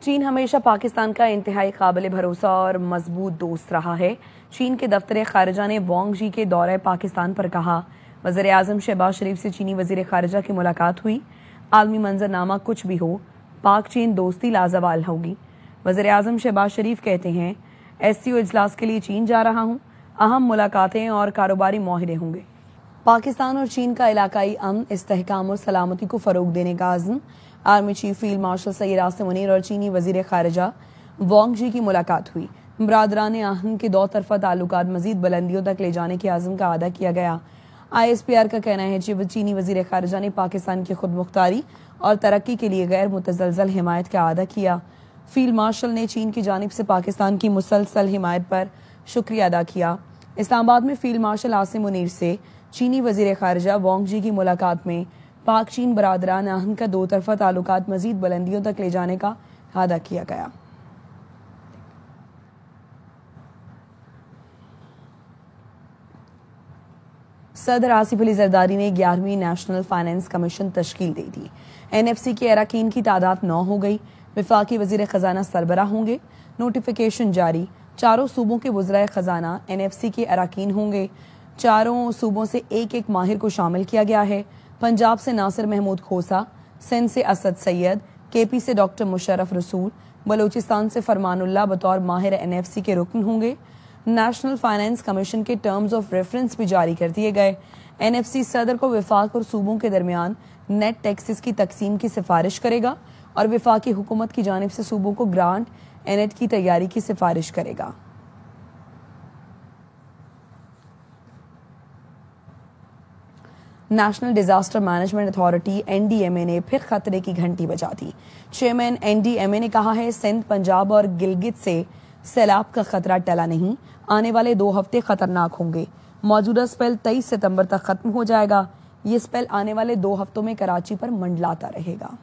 چین ہمیشہ پاکستان کا انتہائی قابل بھروسہ اور مضبوط دوست رہا ہے۔ چین کے دفتر خارجہ نے وانگ جی کے دورہ پاکستان پر کہا، وزیر اعظم شہباز شریف سے چینی وزیر خارجہ کی ملاقات ہوئی۔ عالمی منظرنامہ کچھ بھی ہو، پاک چین دوستی لازوال ہوگی۔ وزیر اعظم شہباز شریف کہتے ہیں، SCO اجلاس کے لیے چین جا رہا ہوں، اہم ملاقاتیں اور کاروباری معاہدے ہوں گے۔ پاکستان اور چین کا علاقائی امن، استحکام اور سلامتی کو فروغ دینے کا عزم۔ Army chief field marshal Syed Asim Munir اور چینی وزیر خارجہ وانگ جی کی ملاقات ہوئی۔ برادران آہن کے دو طرفہ تعلقات مزید بلندیوں تک لے جانے کے عزم کا اعادہ کیا گیا۔ ISPR کا کہنا ہے کہ چینی وزیر خارجہ نے پاکستان کی خود مختاری اور ترقی کے لیے غیر متزلزل حمایت کا اعادہ کیا۔ فیلڈ مارشل نے چین کی جانب سے پاکستان کی مسلسل حمایت پر شکریہ ادا کیا۔ اسلام آباد میں فیلڈ مارشل عاصم منیر سے چینی وزیر خارجہ وانگ جی کی ملاقات میں پاک چین برادران آہن کا دو طرفہ تعلقات مزید بلندیوں تک لے جانے کا اعادہ کیا گیا۔ صدر آصف علی زرداری نے 11ویں نیشنل فائنانس کمیشن تشکیل دے دی۔ NFC کے اراکین کی تعداد 9 ہو گئی۔ وفاقی وزیر خزانہ سربراہ ہوں گے۔ نوٹیفیکیشن جاری۔ چاروں صوبوں کے وزرائے خزانہ NFC کے اراکین ہوں گے۔ چاروں صوبوں سے ایک ماہر کو شامل کیا گیا ہے۔ پنجاب سے ناصر محمود کھوسا، سندھ سے اسد سید، KP سے ڈاکٹر مشرف رسول، بلوچستان سے فرمان اللہ بطور ماہر NFC کے رکن ہوں گے۔ نیشنل فائنانس کمیشن کے ٹرمز آف ریفرنس بھی جاری کر دیے گئے۔ NFC صدر کو وفاق اور صوبوں کے درمیان نیٹ ٹیکسز کی تقسیم کی سفارش کرے گا اور وفاقی حکومت کی جانب سے صوبوں کو گرانٹ NET کی تیاری کی سفارش کرے گا۔ National disaster management authority NDMA نے پھر خطرے کی گھنٹی بجا دی۔ چیئرمین NDMA نے کہا ہے، سندھ، پنجاب اور گلگت سے سیلاب کا خطرہ ٹلا نہیں، آنے والے 2 ہفتے خطرناک ہوں گے۔ موجودہ اسپیل 23 ستمبر تک ختم ہو جائے گا۔ یہ اسپیل آنے والے 2 ہفتوں میں کراچی پر منڈلاتا رہے گا۔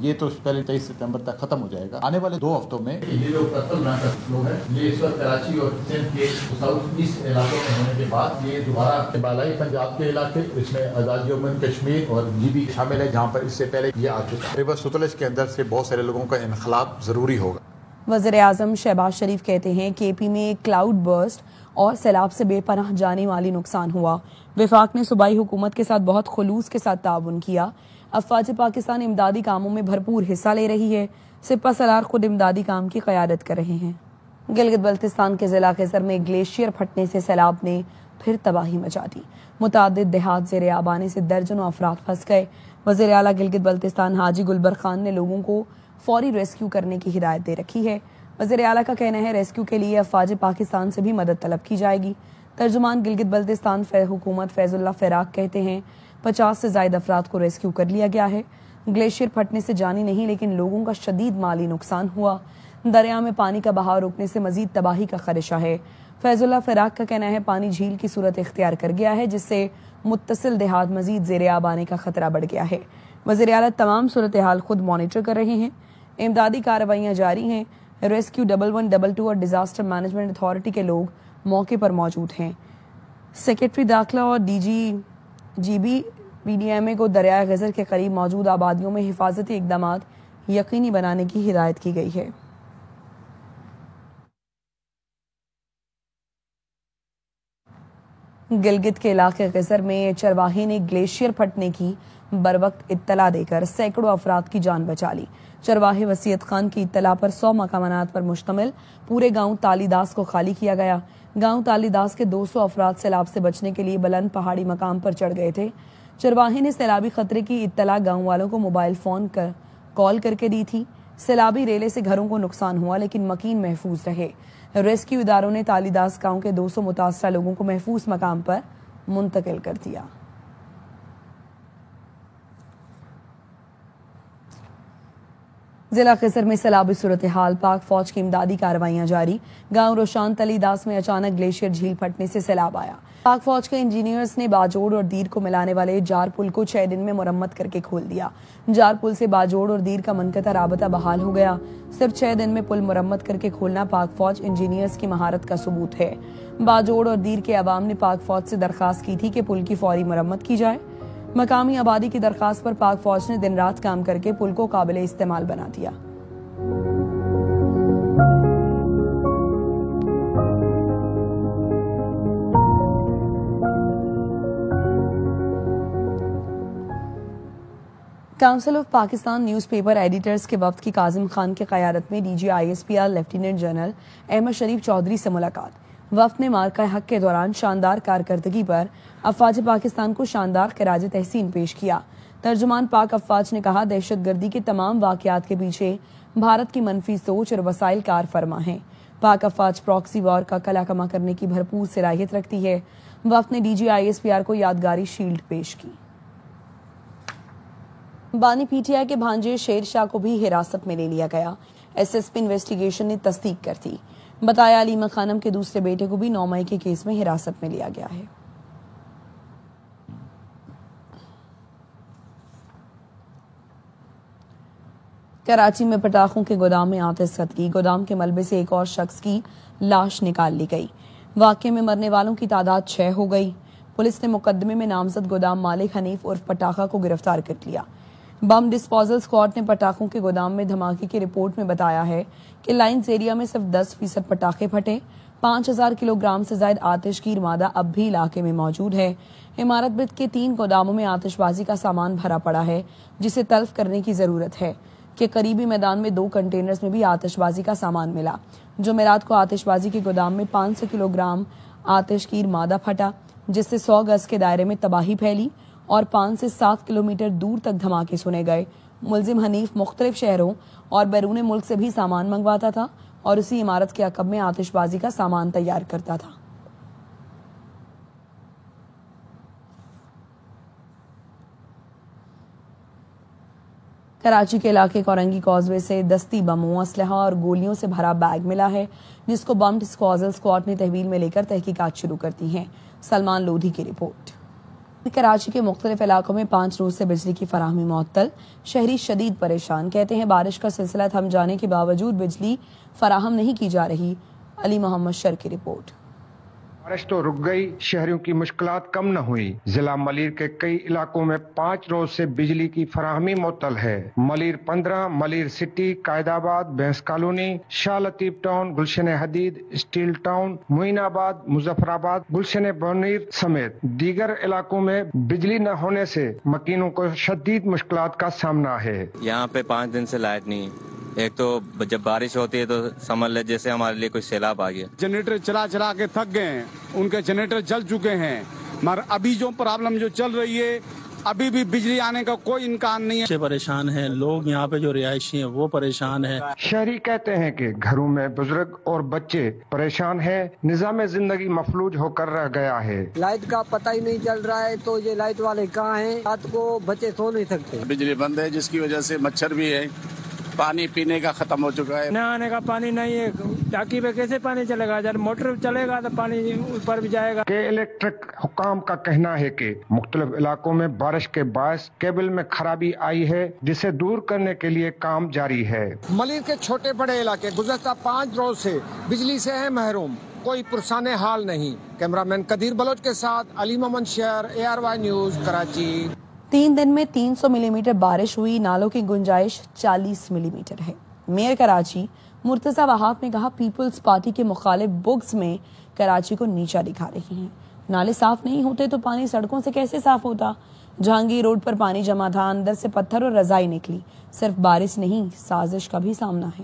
یہ تو پہلے 23 ستمبر تک ختم ہو جائے گا۔ آنے والے 2 ہفتوں میں یہ جو قتل نہ کا فلو ہے، یہ اس وقت کراچی اور سندھ کے ساؤتھ ایسٹ علاقوں میں ہونے کے بعد یہ دوبارہ بالائی پنجاب کے علاقے، اس میں آزاد جموں کشمیر اور GB شامل ہے، جہاں پر اس سے پہلے یہ آ چکا ہے۔ ریور ستلج کے اندر سے بہت سارے لوگوں کا انخلاء ضروری ہوگا۔ وزیر اعظم شہباز شریف کہتے ہیں، KP میں کلاؤڈ برسٹ اور سیلاب سے بے پناہ جانی مالی نقصان ہوا۔ وفاق نے صوبائی حکومت کے ساتھ بہت خلوص کے ساتھ تعاون کیا۔ افواج پاکستان امدادی کاموں میں بھرپور حصہ لے رہی ہے۔ سپہ سالار خود امدادی کام کی قیادت کر رہے ہیں۔ گلگت بلتستان کے ضلع خضر میں گلیشیئر پھٹنے سے سیلاب نے پھر تباہی مچا دی۔ متعدد دیہات زیر آب آنے سے درجنوں افراد پھنس گئے۔ وزیر اعلیٰ گلگت بلتستان حاجی گلبر خان نے لوگوں کو فوری ریسکیو کرنے کی ہدایت دے رکھی ہے۔ وزیر اعلیٰ کا کہنا ہے، ریسکیو کے لیے افواج پاکستان سے بھی مدد طلب کی جائے گی۔ ترجمان گلگت بلتستان حکومت فیض اللہ فراق کہتے ہیں، 50 سے زائد افراد کو ریسکیو کر لیا گیا ہے۔ گلیشیئر پھٹنے سے جانی نہیں لیکن لوگوں کا شدید مالی نقصان ہوا۔ دریا میں پانی کا بہاؤ رکنے سے مزید تباہی کا خدشہ ہے۔ فیض اللہ فراق کا کہنا ہے، پانی جھیل کی صورت اختیار کر گیا ہے، جس سے متصل دیہات مزید زیر آب آنے کا خطرہ بڑھ گیا ہے۔ وزیر اعلیٰ تمام صورتحال خود مانیٹر کر رہے ہیں۔ امدادی کارروائیاں جاری ہیں۔ ریسکیو 1112 اور ڈیزاسٹر مینجمنٹ اتھارٹی کے لوگ موقع پر موجود ہیں۔ سیکرٹری داخلہ اور DGB BDMA کو دریائے خضر کے قریب موجود آبادیوں میں حفاظتی اقدامات یقینی بنانے کی ہدایت کی گئی ہے۔ گلگت کے علاقے خضر میں چرواہے نے گلیشیئر پھٹنے کی بروقت اطلاع دے کر سینکڑوں افراد کی جان بچا لی۔ چرواہے وسیعت خان کی اطلاع پر 100 مکانات پر مشتمل پورے گاؤں تالی داس کو خالی کیا گیا۔ گاؤں تالی داس کے 200 افراد سیلاب سے بچنے کے لیے بلند پہاڑی مقام پر چڑھ گئے تھے۔ چرواہے نے سیلابی خطرے کی اطلاع گاؤں والوں کو موبائل فون کال کر کے دی تھی۔ سیلابی ریلے سے گھروں کو نقصان ہوا لیکن مکین محفوظ رہے۔ ریسکیو اداروں نے تالی داس گاؤں کے 200 متاثرہ لوگوں کو محفوظ مقام پر منتقل کر دیا۔ ضلع خضر میں سیلابی صورتحال، پاک فوج کی امدادی کارروائیاں جاری۔ گاؤں روشان تلی داس میں اچانک گلیشیئر جھیل پھٹنے سے سیلاب آیا۔ پاک فوج کے انجینئرز نے باجوڑ اور دیر کو ملانے والے جار پل کو 6 دن میں مرمت کر کے کھول دیا۔ جار پل سے باجوڑ اور دیر کا منقطع رابطہ بحال ہو گیا۔ صرف 6 دن میں پل مرمت کر کے کھولنا پاک فوج انجینئرز کی مہارت کا ثبوت ہے۔ باجوڑ اور دیر کے عوام نے پاک فوج سے درخواست کی تھی کہ پل کی فوری مرمت کی جائے۔ مقامی آبادی کی درخواست پر پاک فوج نے دن رات کام کر کے پل کو قابل استعمال بنا دیا۔ Council of Pakistan news paper editors کے وفد کی کاظم خان کی قیادت میں DGISPR لیفٹیننٹ جنرل احمد شریف چودھری سے ملاقات۔ وفد نے مارکہ حق کے دوران شاندار کارکردگی پر افواج پاکستان کو شاندار خراج تحسین پیش کیا۔ ترجمان پاک افواج نے کہا، دہشت گردی کے تمام واقعات کے پیچھے بھارت کی منفی سوچ اور وسائل کار فرما ہیں۔ پاک افواج پراکسی وار کا کلا کما کرنے کی بھرپور صلاحیت رکھتی ہے۔ وفد نے DGISPR کو یادگاری شیلڈ پیش کی۔ بانی PTI کے بھانجے شیر شاہ کو بھی حراست میں لے لیا گیا۔ SSP انویسٹیگیشن نے تصدیق کر دی۔ بتایا علیمہ خانم کے دوسرے بیٹے کو بھی 9 مئی کے کیس میں حراست میں لیا گیا ہے۔ کراچی میں پٹاخوں کے گودام میں آتش زدگی، گودام کے ملبے سے ایک اور شخص کی لاش نکال لی گئی۔ واقعے میں مرنے والوں کی تعداد 6 ہو گئی۔ پولیس نے مقدمے میں نامزد گودام مالک حنیف عرف پٹاخہ کو گرفتار کر لیا۔ بم ڈسپوزل اسکواڈ نے پٹاخوں کے گودام میں دھماکے کی رپورٹ میں بتایا ہے کہ لائنز ایریا میں صرف 10% پٹاخے پھٹے۔ 5000 کلو گرام سے زائد آتش کی مادہ اب بھی علاقے میں موجود ہے۔ عمارت بت کے 3 گوداموں میں آتش بازی کا سامان بھرا پڑا ہے، جسے تلف کرنے کی ضرورت ہے کہ قریبی میدان میں 2 کنٹینرز میں بھی آتش بازی کا سامان ملا۔ جمعرات کو آتش بازی کے گودام میں 500 کلو گرام آتش کی مادہ پھٹا، جس سے 100 گز کے دائرے میں تباہی پھیلی اور 5 سے 7 کلومیٹر دور تک دھماکے سنے گئے۔ ملزم حنیف مختلف شہروں اور بیرون ملک سے بھی سامان منگواتا تھا اور اسی عمارت کے عقب میں آتش بازی کا سامان تیار کرتا تھا۔ کراچی کے علاقے کورنگی کازوے سے دستی بموں، اسلحہ اور گولیوں سے بھرا بیگ ملا ہے، جس کو بم ڈسپوزل اسکواڈ نے تحویل میں لے کر تحقیقات شروع کر دی ہیں۔ سلمان لودھی کی رپورٹ۔ کراچی کے مختلف علاقوں میں 5 روز سے بجلی کی فراہمی معطل، شہری شدید پریشان، کہتے ہیں بارش کا سلسلہ تھم جانے کے باوجود بجلی فراہم نہیں کی جا رہی۔ علی محمد شر کی رپورٹ۔ بارش تو رک گئی، شہریوں کی مشکلات کم نہ ہوئی۔ ضلع ملیر کے کئی علاقوں میں 5 روز سے بجلی کی فراہمی معطل ہے۔ ملیر 15، ملیر سٹی، قائد آباد، بھینس کالونی، شاہ لطیف ٹاؤن، گلشن حدید، اسٹیل ٹاؤن، معین آباد، مظفر آباد، گلشن بونیر سمیت دیگر علاقوں میں بجلی نہ ہونے سے مکینوں کو شدید مشکلات کا سامنا ہے۔ یہاں پہ 5 دن سے لائٹ نہیں، ایک تو جب بارش ہوتی ہے تو سمجھ لے جیسے ہمارے لیے کوئی سیلاب آ گیا۔ جنریٹر چلا کے تھک گئے ہیں، ان کے جنریٹر جل چکے ہیں، مگر ابھی جو پرابلم جو چل رہی ہے، ابھی بھی بجلی آنے کا کوئی امکان نہیں ہے۔ پریشان ہیں لوگ، یہاں پہ جو رہائشی ہیں وہ پریشان ہیں۔ شہری کہتے ہیں کہ گھروں میں بزرگ اور بچے پریشان ہیں، نظام زندگی مفلوج ہو کر رہ گیا ہے۔ لائٹ کا پتہ ہی نہیں چل رہا ہے، تو یہ لائٹ والے کہاں ہیں؟ رات کو بچے سو نہیں سکتے۔ بجلی بند ہے، جس کی وجہ سے مچھر بھی ہے، پانی پینے کا ختم ہو چکا ہے۔ نہ آنے کا پانی نہیں ہے، ٹانکی پہ کیسے پانی چلے گا؟ جب موٹر چلے گا تو پانی اوپر بھی جائے گا۔ کہ الیکٹرک حکام کا کہنا ہے کہ مختلف علاقوں میں بارش کے باعث کیبل میں خرابی آئی ہے، جسے دور کرنے کے لیے کام جاری ہے۔ ملیر کے چھوٹے بڑے علاقے گزشتہ 5 روز سے بجلی سے ہے محروم، کوئی پرسان حال نہیں۔ کیمرامین قدیر بلوچ کے ساتھ علی محمد شہر، ARY نیوز، کراچی۔ 3 دن میں 300 ملی میٹر بارش ہوئی، نالوں کی گنجائش 40 ملی میٹر ہے۔ میئر کراچی مرتضی وہاب نے کہا، پیپلز پارٹی کے مخالف بگز میں کراچی کو نیچا دکھا رہی ہیں۔ نالے صاف نہیں ہوتے تو پانی سڑکوں سے کیسے صاف ہوتا؟ جہانگیر روڈ پر پانی جمع تھا، اندر سے پتھر اور رزائی نکلی۔ صرف بارش نہیں، سازش کا بھی سامنا ہے۔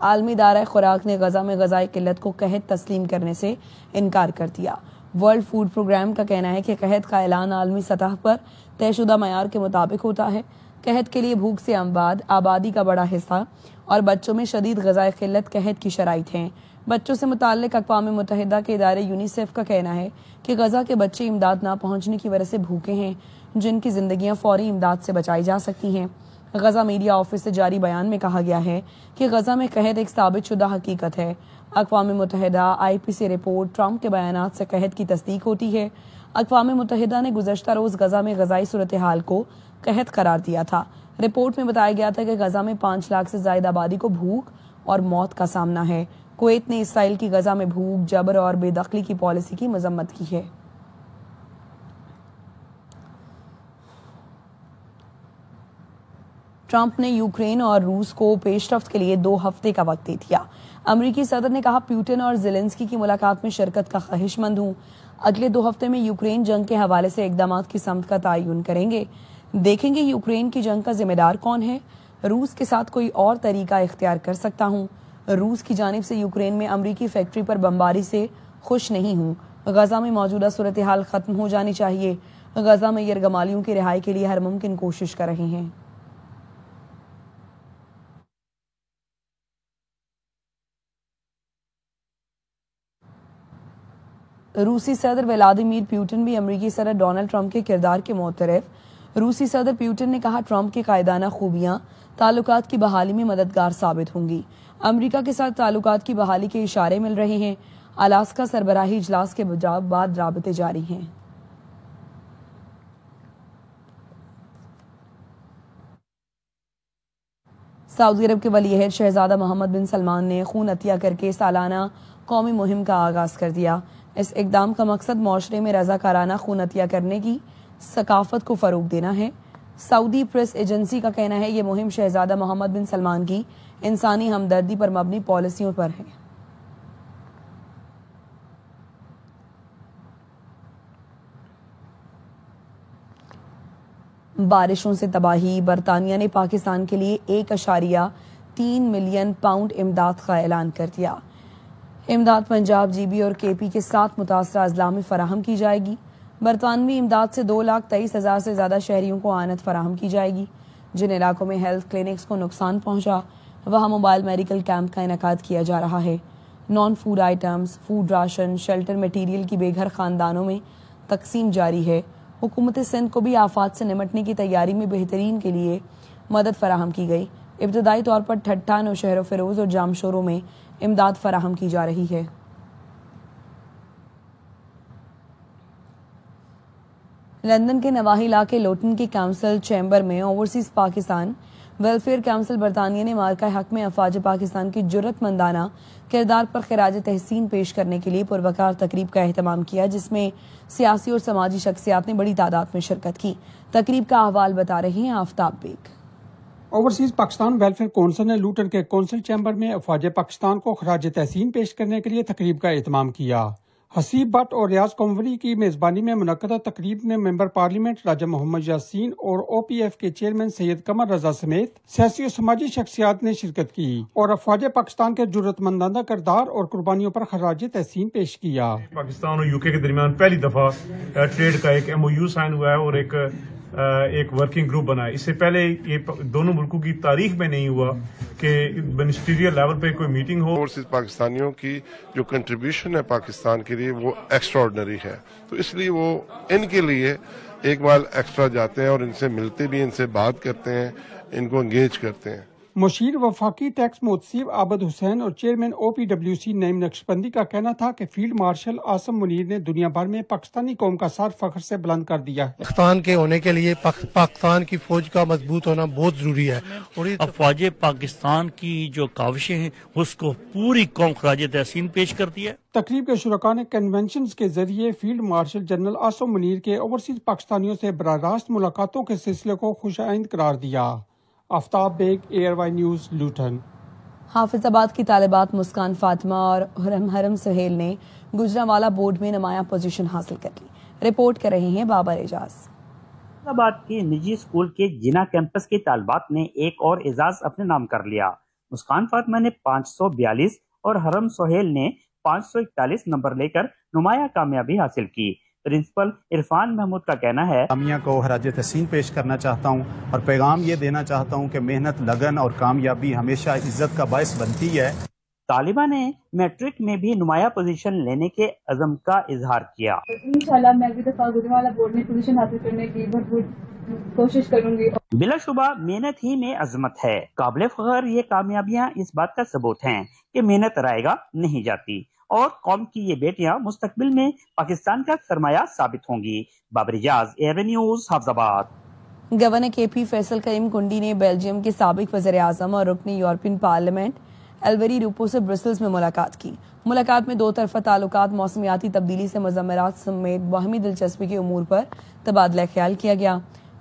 عالمی ادارہ خوراک نے غزہ میں غذائی قلت کو قحط تسلیم کرنے سے انکار کر دیا۔ ورلڈ فوڈ پروگرام کا کہنا ہے کہ قحط کا اعلان عالمی سطح پر طے شدہ معیار کے مطابق ہوتا ہے۔ قحط کے لیے بھوک سے اموات، آبادی کا بڑا حصہ اور بچوں میں شدید غذائی قلت قحط کی شرائط ہیں۔ بچوں سے متعلق اقوام متحدہ کے ادارے یونیسیف کا کہنا ہے کہ غزہ کے بچے امداد نہ پہنچنے کی وجہ سے بھوکے ہیں، جن کی زندگیاں فوری امداد سے بچائی جا سکتی ہیں۔ غزہ میڈیا آفس سے جاری بیان میں کہا گیا ہے کہ غزہ میں قحط ایک ثابت شدہ حقیقت ہے۔ اقوام متحدہ IPC رپورٹ ٹرمپ کے بیانات سے قحط کی تصدیق ہوتی ہے۔ اقوام متحدہ نے گزشتہ روز غزہ میں غذائی صورتحال کو قحط قرار دیا تھا۔ رپورٹ میں بتایا گیا تھا کہ غزہ میں 5 لاکھ سے زائد آبادی کو بھوک اور موت کا سامنا ہے۔ کویت نے اسرائیل کی غزہ میں بھوک، جبر اور بے دخلی کی پالیسی کی مذمت کی ہے۔ ٹرمپ نے یوکرین اور روس کو پیش رفت کے لیے 2 ہفتے کا وقت دے دیا۔ امریکی صدر نے کہا پیوٹن اور زیلنسکی کی ملاقات میں شرکت کا خواہش مند ہوں۔ اگلے 2 ہفتے میں یوکرین جنگ کے حوالے سے اقدامات کی سمت کا تعین کریں گے۔ دیکھیں گے یوکرین کی جنگ کا ذمہ دار کون ہے۔ روس کے ساتھ کوئی اور طریقہ اختیار کر سکتا ہوں۔ روس کی جانب سے یوکرین میں امریکی فیکٹری پر بمباری سے خوش نہیں ہوں۔ غزہ میں موجودہ صورتحال ختم ہو جانی چاہیے۔ غزہ میں یرغمالیوں کی رہائی کے لیے ہر ممکن کوشش کر رہے ہیں۔ روسی صدر ولادیمیر پیوٹن بھی امریکی صدر ڈونلڈ ٹرمپ کے کردار کے معترف۔ روسی صدر پیوٹن نے کہا ٹرمپ کی قائدانہ خوبیاں تعلقات کی بحالی میں مددگار ثابت ہوں گی۔ امریکہ کے ساتھ تعلقات کی بحالی کے اشارے مل رہے ہیں۔ الاسکا سربراہی اجلاس کے بعد رابطے جاری ہیں۔ سعودی عرب کے ولی عہد شہزادہ محمد بن سلمان نے خون عطیہ کر کے سالانہ قومی مہم کا آغاز کر دیا۔ اس اقدام کا مقصد معاشرے میں رضاکارانہ خون عطیہ کرنے کی ثقافت کو فروغ دینا ہے۔ سعودی پریس ایجنسی کا کہنا ہے یہ مہم شہزادہ محمد بن سلمان کی انسانی ہمدردی پر مبنی پالیسیوں پر ہے۔ بارشوں سے تباہی، برطانیہ نے پاکستان کے لیے 1.3 ملین پاؤنڈ امداد کا اعلان کر دیا۔ امداد پنجاب، جی بی اور کے پی کے 7 متاثرہ اضلاع میں فراہم کی جائے گی۔ برطانوی امداد سے 2,23,000 سے زیادہ شہریوں کو اعانت فراہم کی جائے گی۔ جن علاقوں میں ہیلتھ کلینکس کو نقصان پہنچا وہاں موبائل میڈیکل کیمپ کا انعقاد کیا جا رہا ہے۔ Non food items, food ration, shelter material کی بے گھر خاندانوں میں تقسیم جاری ہے۔ حکومت سندھ کو بھی آفات سے نمٹنے کی تیاری میں بہترین کے لیے مدد فراہم کی گئی۔ ابتدائی طور پر ٹھٹھا، نوشہر و فیروز اور جامشوروں میں امداد فراہم کی جا رہی ہے۔ لندن کے نواحی علاقے لوٹن کی کونسل چیمبر میں اوورسیز پاکستان ویلفیئر کونسل برطانیہ نے مارکہ حق میں افواج پاکستان کی جرأت مندانہ کردار پر خراج تحسین پیش کرنے کے لیے پروقار تقریب کا اہتمام کیا، جس میں سیاسی اور سماجی شخصیات نے بڑی تعداد میں شرکت کی۔ تقریب کا احوال بتا رہے ہیں Aftab Baig. Overseas Pakistan welfare council نے لوٹن کے کونسل چیمبر میں افواج پاکستان کو خراج تحسین پیش کرنے کے لیے تقریب کا اہتمام کیا۔ حسیب بٹ اور ریاض کنوری کی میزبانی میں منعقدہ تقریب میں ممبر پارلیمنٹ راجہ محمد یاسین اور او پی ایف کے چیئرمین سید قمر رضا سمیت سیاسی اور سماجی شخصیات نے شرکت کی اور افواج پاکستان کے جرأت مندانہ کردار اور قربانیوں پر خراج تحسین پیش کیا۔ پاکستان اور یو کے درمیان پہلی دفعہ ٹریڈ کا ایک ایم او یو سائن ہوا ہے اور ایک ورکنگ گروپ بنا ہے۔ اس سے پہلے یہ دونوں ملکوں کی تاریخ میں نہیں ہوا کہ منسٹریل لیول پہ کوئی میٹنگ ہو۔ اوورسیز پاکستانیوں کی جو کنٹریبیوشن ہے پاکستان کے لیے وہ ایکسٹرا آرڈنری ہے، تو اس لیے وہ ان کے لیے ایک بار ایکسٹرا جاتے ہیں اور ان سے ملتے بھی، ان سے بات کرتے ہیں، ان کو انگیج کرتے ہیں۔ مشیر وفاقی ٹیکس محتسب عابد حسین اور چیئرمین او پی ڈبلیو سی نعیم نقشبندی کا کہنا تھا کہ فیلڈ مارشل عاصم منیر نے دنیا بھر میں پاکستانی قوم کا سر فخر سے بلند کر دیا ہے۔ پاکستان کے ہونے کے لیے پاکستان کی فوج کا مضبوط ہونا بہت ضروری ہے اور افواج پاکستان کی جو کاوشیں ہیں اس کو پوری قوم خراج تحسین پیش کرتی ہے۔ تقریب کے شرکاء نے کنونشنز کے ذریعے field marshal general Asim Munir کے اوورسیز پاکستانیوں سے براہ راست ملاقاتوں کے سلسلے کو خوش آئند قرار دیا۔ آفتاب بیگ، ایئر وائی نیوز، لوٹن۔ حافظ آباد کی طالبات مسکان فاطمہ اور حرم سہیل نے گجرانوالہ بورڈ میں نمایاں پوزیشن حاصل کر لی۔ رپورٹ کر رہے ہیں بابر اعجاز۔ حافظ آباد کے نجی اسکول کے جنا کیمپس کے طالبات نے ایک اور اعزاز اپنے نام کر لیا۔ مسکان فاطمہ نے 542 اور حرم سہیل نے 541 نمبر لے کر نمایاں کامیابی حاصل کی۔ پرنسپل عرفان محمود کا کہنا ہے، جامعہ کو خراج تحسین پیش کرنا چاہتا ہوں اور پیغام یہ دینا چاہتا ہوں کہ محنت، لگن اور کامیابی ہمیشہ عزت کا باعث بنتی ہے۔ طالبہ نے میٹرک میں بھی نمایاں پوزیشن لینے کے عزم کا اظہار کیا۔ انشاءاللہ میں اگلی دفعہ گجرانوالہ بورڈ میں پوزیشن حاصل کرنے کی بھرپور کوشش کروں گی۔ بلا شبہ محنت ہی میں عظمت ہے۔ قابل فخر یہ کامیابیاں اس بات کا ثبوت ہیں کہ محنت رائے گا نہیں جاتی اور قوم کی یہ بیٹیاں مستقبل میں پاکستان کا سرمایہ ثابت ہوں گی۔ بابر اعجاز، ایئر نیوز، حافظ آباد۔ گورنر کے پی فیصل کریم کنڈی نے بیلجیم کے سابق وزیر اعظم اور رکن یورپین پارلیمنٹ ایلویری روپو سے برسلز میں ملاقات کی۔ ملاقات میں دو طرفہ تعلقات، موسمیاتی تبدیلی سے مضمرات سمیت باہمی دلچسپی کے امور پر تبادلہ خیال کیا گیا۔